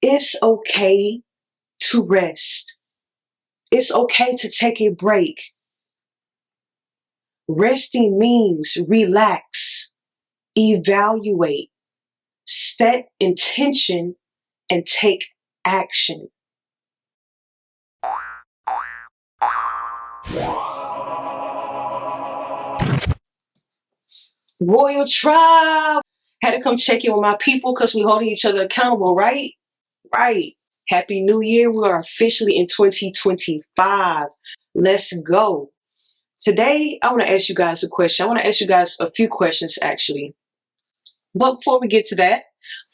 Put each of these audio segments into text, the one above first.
It's okay to rest. It's okay to take a break. Resting means relax, evaluate, set intention, and take action. Royal Tribe! Had to come check in with my people because we holding each other accountable, right? Right. Happy New Year. We are officially in 2025. Let's go. Today, I want to ask you guys a question. I want to ask you guys a few questions, actually. But before we get to that,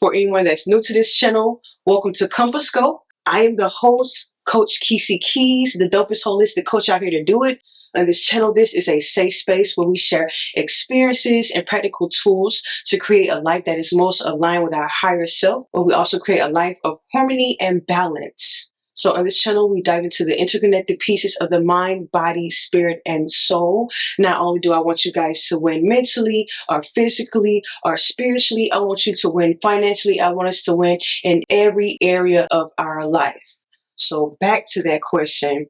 for anyone that's new to this channel, welcome to CompasScope. I am the host, Coach Keyz, the dopest holistic coach out here to do it. On this channel, this is a safe space where we share experiences and practical tools to create a life that is most aligned with our higher self, but we also create a life of harmony and balance. So on this channel, we dive into the interconnected pieces of the mind, body, spirit, and soul. Not only do I want you guys to win mentally or physically or spiritually, I want you to win financially. I want us to win in every area of our life. So back to that question.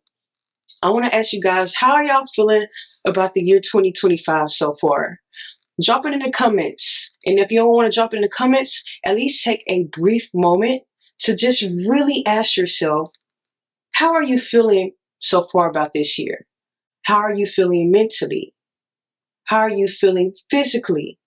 I want to ask you guys, how are y'all feeling about the year 2025 so far? Drop it in the comments. And if you don't want to drop it in the comments, at least take a brief moment to just really ask yourself, how are you feeling so far about this year? How are you feeling mentally? How are you feeling physically?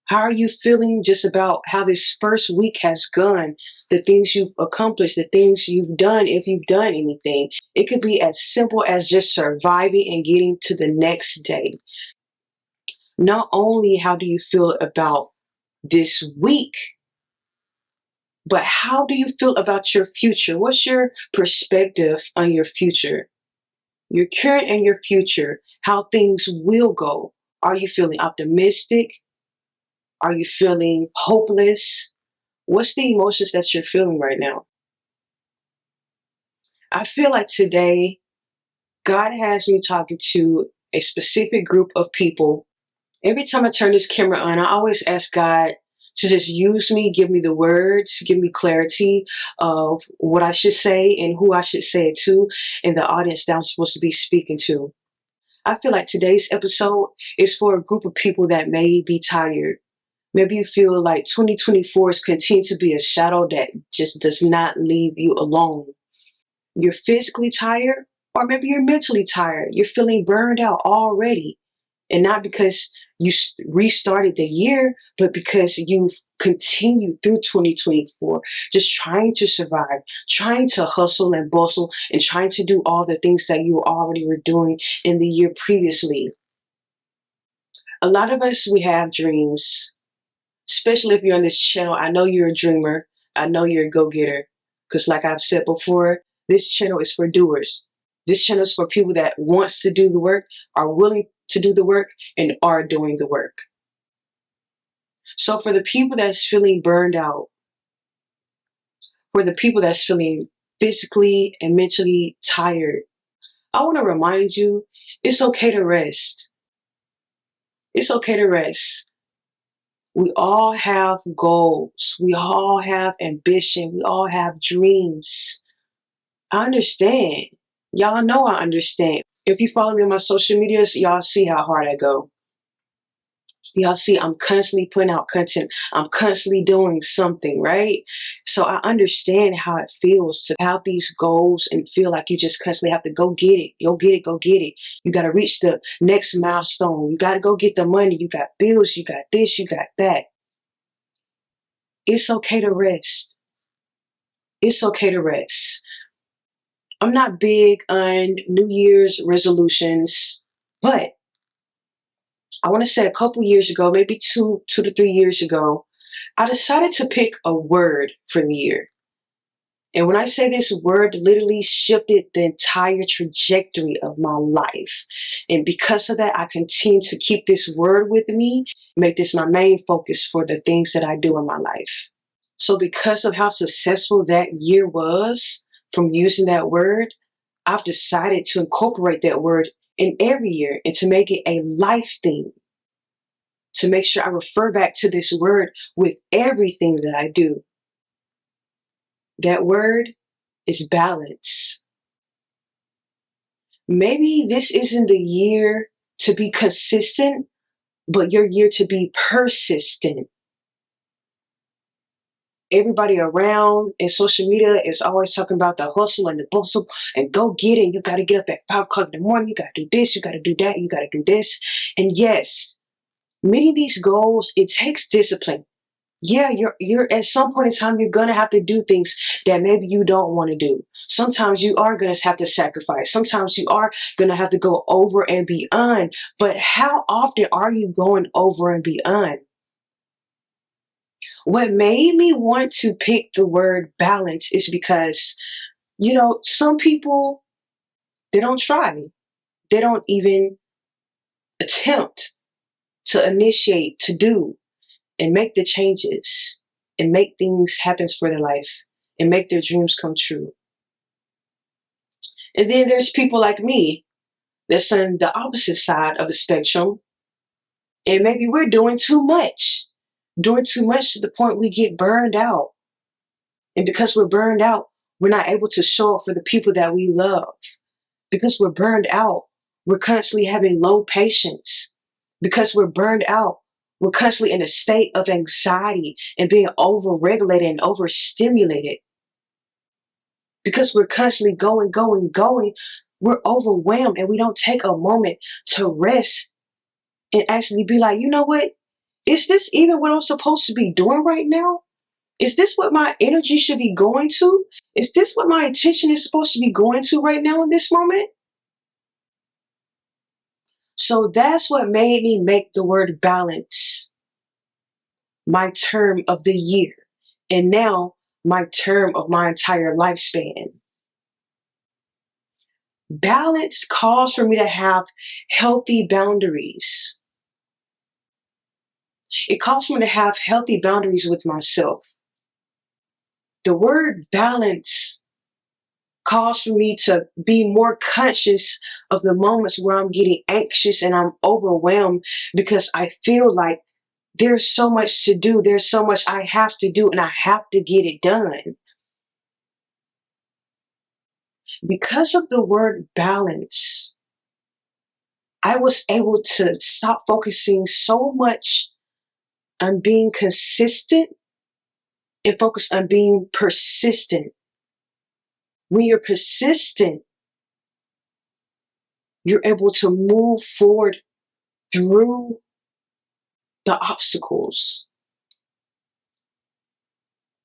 How are you feeling just about how this first week has gone? The things you've accomplished, the things you've done, if you've done anything. It could be as simple as just surviving and getting to the next day. Not only how do you feel about this week, but how do you feel about your future? What's your perspective on your future? Your current and your future, how things will go. Are you feeling optimistic? Are you feeling hopeless? What's the emotions that you're feeling right now? I feel like today, God has me talking to a specific group of people. Every time I turn this camera on, I always ask God to just use me, give me the words, give me clarity of what I should say and who I should say it to, and the audience that I'm supposed to be speaking to. I feel like today's episode is for a group of people that may be tired. Maybe you feel like 2024 is continuing to be a shadow that just does not leave you alone. You're physically tired, or maybe you're mentally tired. You're feeling burned out already. And not because you restarted the year, but because you've continued through 2024, just trying to survive, trying to hustle and bustle, and trying to do all the things that you already were doing in the year previously. A lot of us, we have dreams, especially if you're on this channel. I know you're a dreamer. I know you're a go-getter. Because like I've said before, this channel is for doers. This channel is for people that wants to do the work, are willing to do the work, and are doing the work. So for the people that's feeling burned out, for the people that's feeling physically and mentally tired, I want to remind you, it's okay to rest. It's okay to rest. We all have goals. We all have ambition. We all have dreams. I understand. Y'all know I understand. If you follow me on my social medias, y'all see how hard I go. Y'all see I'm constantly putting out content. I'm constantly doing something, right? So I understand how it feels to have these goals and feel like you just constantly have to go get it. Go get it. Go get it. You got to reach the next milestone. You got to go get the money. You got bills. You got this. You got that. It's okay to rest. It's okay to rest. I'm not big on New Year's resolutions, but I want to say a couple years ago, maybe two to 3 years ago, I decided to pick a word for the year. And when I say this word literally shifted the entire trajectory of my life. And because of that, I continue to keep this word with me, make this my main focus for the things that I do in my life. So because of how successful that year was from using that word, I've decided to incorporate that word in every year and to make it a life thing. To make sure I refer back to this word with everything that I do. That word is balance. Maybe this isn't the year to be consistent, but your year to be persistent. Everybody around in social media is always talking about the hustle and the bustle and go get it. You got to get up at 5 o'clock in the morning. You got to do this. You got to do that. You got to do this. And yes, meeting these goals, it takes discipline. Yeah, you're at some point in time, you're going to have to do things that maybe you don't want to do. Sometimes you are going to have to sacrifice. Sometimes you are going to have to go over and beyond. But how often are you going over and beyond? What made me want to pick the word balance is because, some people, they don't try. They don't even attempt to initiate, to do, and make the changes and make things happen for their life and make their dreams come true. And then there's people like me that's on the opposite side of the spectrum. And maybe we're doing too much to the point we get burned out. And because we're burned out, we're not able to show up for the people that we love. Because we're burned out, we're constantly having low patience. Because we're burned out, we're constantly in a state of anxiety and being overregulated and overstimulated. Because we're constantly going, we're overwhelmed and we don't take a moment to rest and actually be like, you know what? Is this even what I'm supposed to be doing right now? Is this what my energy should be going to? Is this what my attention is supposed to be going to right now in this moment? So that's what made me make the word balance my term of the year. And now my term of my entire lifespan. Balance calls for me to have healthy boundaries. It calls for me to have healthy boundaries with myself. The word balance calls for me to be more conscious of the moments where I'm getting anxious and I'm overwhelmed because I feel like there's so much to do. There's so much I have to do and I have to get it done. Because of the word balance, I was able to stop focusing so much on being consistent and focus on being persistent. When you're persistent, you're able to move forward through the obstacles.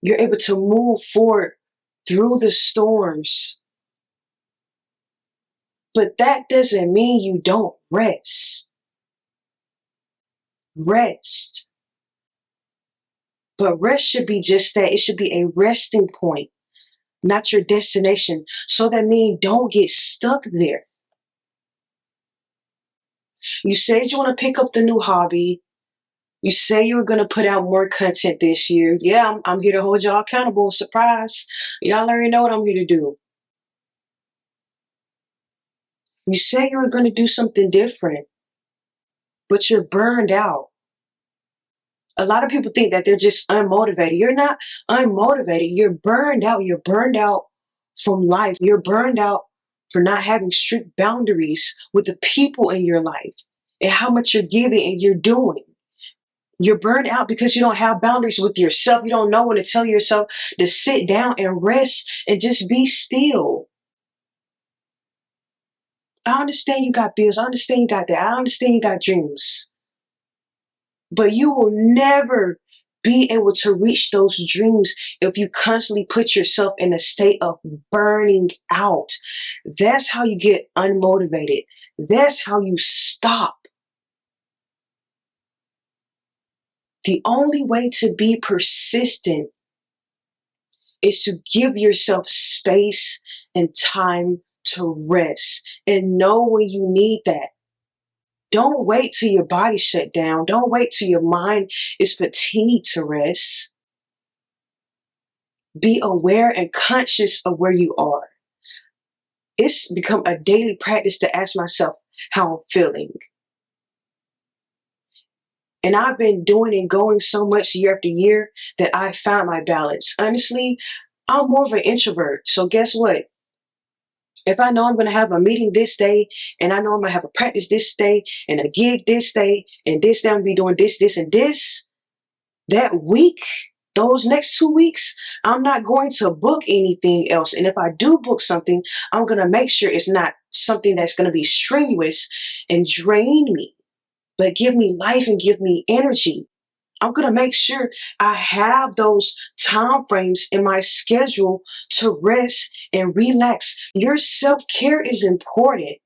You're able to move forward through the storms. But that doesn't mean you don't rest. Rest. But rest should be just that. It should be a resting point, not your destination. So that means don't get stuck there. You said you want to pick up the new hobby. You say you were going to put out more content this year. Yeah, I'm here to hold y'all accountable. Surprise. Y'all already know what I'm here to do. You say you were going to do something different, but you're burned out. A lot of people think that they're just unmotivated. You're not unmotivated. You're burned out. You're burned out from life. You're burned out for not having strict boundaries with the people in your life and how much you're giving and you're doing. You're burned out because you don't have boundaries with yourself. You don't know when to tell yourself to sit down and rest and just be still. I understand you got bills. I understand you got that. I understand you got dreams. But you will never be able to reach those dreams if you constantly put yourself in a state of burning out. That's how you get unmotivated. That's how you stop. The only way to be persistent is to give yourself space and time to rest and know when you need that. Don't wait till your body shut down. Don't wait till your mind is fatigued to rest. Be aware and conscious of where you are. It's become a daily practice to ask myself how I'm feeling. And I've been doing and going so much year after year that I found my balance. Honestly, I'm more of an introvert. So guess what? If I know I'm going to have a meeting this day, and I know I'm going to have a practice this day, and a gig this day, and this day I'm going to be doing this, this, and this, that week, those next 2 weeks, I'm not going to book anything else. And if I do book something, I'm going to make sure it's not something that's going to be strenuous and drain me, but give me life and give me energy. I'm going to make sure I have those time frames in my schedule to rest and relax. Your self-care is important.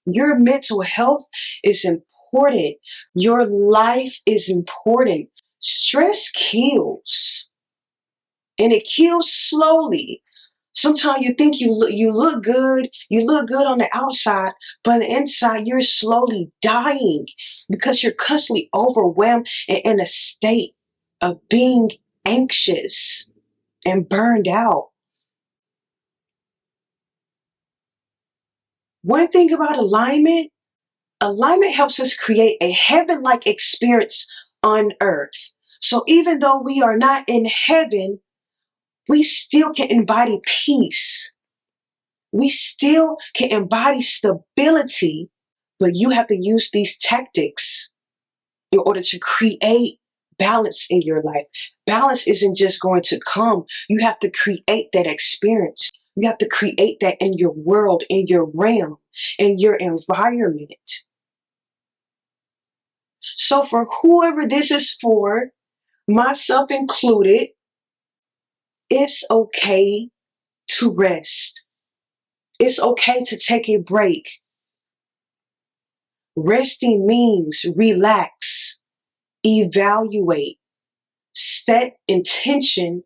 Your mental health is important. Your life is important. Stress kills, and it kills slowly. Sometimes you think you look good, you look good on the outside, but on the inside you're slowly dying because you're constantly overwhelmed and in a state of being anxious and burned out. One thing about alignment, alignment helps us create a heaven-like experience on earth. So even though we are not in heaven, we still can embody peace. We still can embody stability, but you have to use these tactics in order to create balance in your life. Balance isn't just going to come. You have to create that experience. You have to create that in your world, in your realm, in your environment. So for whoever this is for, myself included, it's okay to rest. It's okay to take a break. Resting means relax, evaluate, set intention,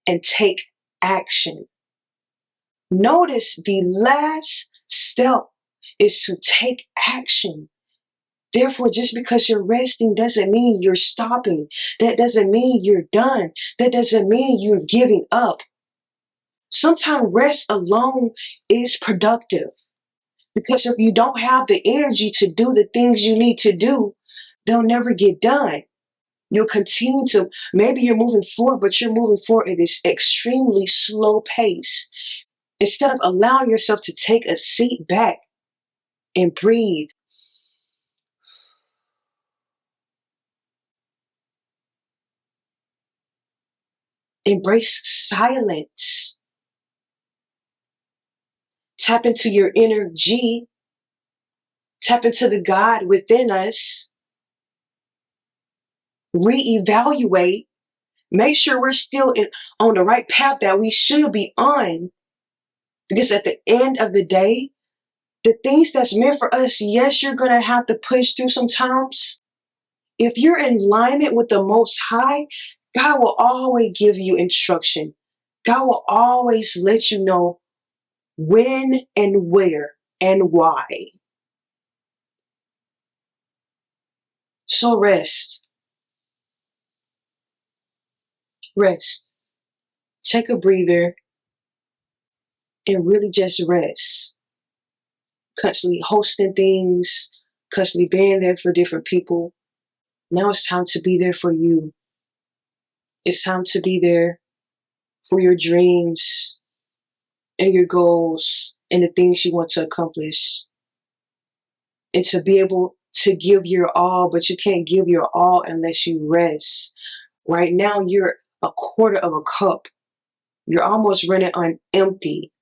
and take action. Notice the last step is to take action. Therefore, just because you're resting doesn't mean you're stopping. That doesn't mean you're done. That doesn't mean you're giving up. Sometimes rest alone is productive. Because if you don't have the energy to do the things you need to do, they'll never get done. You'll continue to, maybe you're moving forward, but you're moving forward at this extremely slow pace. Instead of allowing yourself to take a seat back and breathe, embrace silence, tap into your energy, tap into the God within us, reevaluate, make sure we're still on the right path that we should be on. Because at the end of the day, the things that's meant for us, yes, you're going to have to push through sometimes. If you're in alignment with the Most High, God will always give you instruction. God will always let you know when and where and why. So rest. Rest. Take a breather and really just rest. Constantly hosting things, constantly being there for different people. Now it's time to be there for you. It's time to be there for your dreams and your goals and the things you want to accomplish. And to be able to give your all, but you can't give your all unless you rest. Right now, you're a quarter of a cup. You're almost running on empty.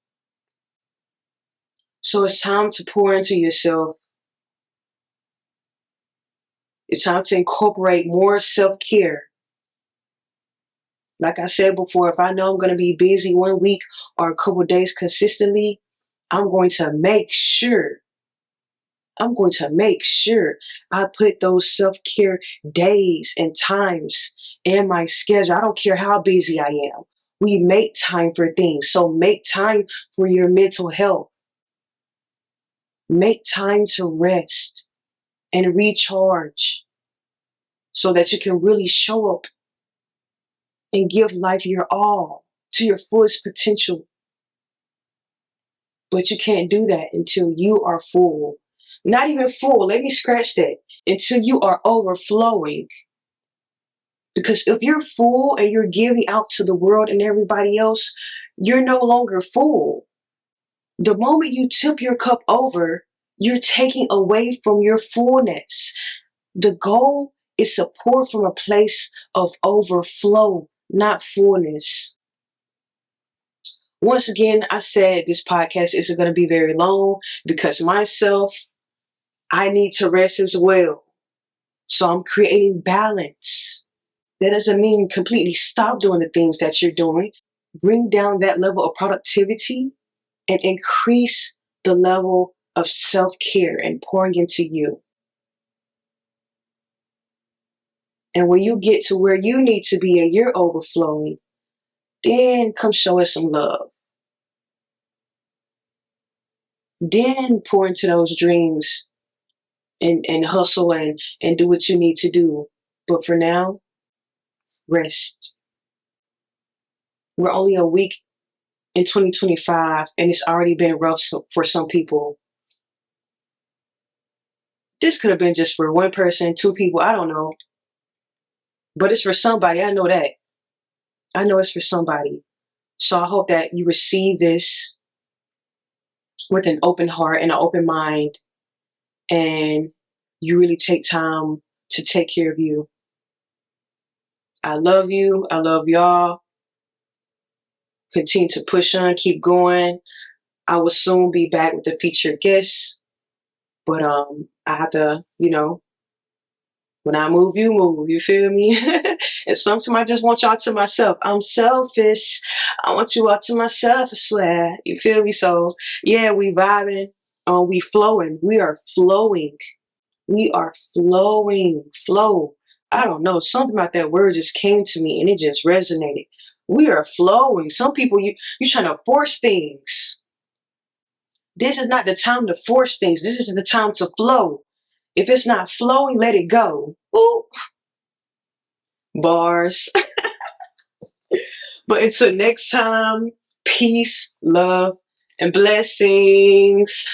So it's time to pour into yourself. It's time to incorporate more self-care. Like I said before, if I know I'm going to be busy 1 week or a couple of days consistently, I'm going to make sure I put those self-care days and times in my schedule. I don't care how busy I am. We make time for things. So make time for your mental health. Make time to rest and recharge so that you can really show up and give life your all to your fullest potential. But you can't do that until you are full. Not even full, let me scratch that. Until you are overflowing. Because if you're full and you're giving out to the world and everybody else, you're no longer full. The moment you tip your cup over, you're taking away from your fullness. The goal is to pour from a place of overflow, not fullness. Once again, I said this podcast isn't going to be very long because myself, I need to rest as well. So I'm creating balance. That doesn't mean completely stop doing the things that you're doing. Bring down that level of productivity and increase the level of self-care and pouring into you. And when you get to where you need to be and you're overflowing, then come show us some love. Then pour into those dreams and hustle and do what you need to do. But for now, rest. We're only a week in 2025 and it's already been rough for some people. This could have been just for one person, two people, I don't know. But it's for somebody, I know that. I know it's for somebody. So I hope that you receive this with an open heart and an open mind, and you really take time to take care of you. I love you. I love y'all. Continue to push on, keep going. I will soon be back with a featured guest, but I have to, when I move, you feel me? And sometimes I just want y'all to myself. I'm selfish. I want you all to myself, I swear. You feel me? So yeah, we vibing. We flowing. We are flowing. We are flowing. Flow. I don't know. Something about that word just came to me and it just resonated. We are flowing. Some people, you trying to force things. This is not the time to force things. This is the time to flow. If it's not flowing, let it go. Ooh. Bars. But until next time, peace, love, and blessings.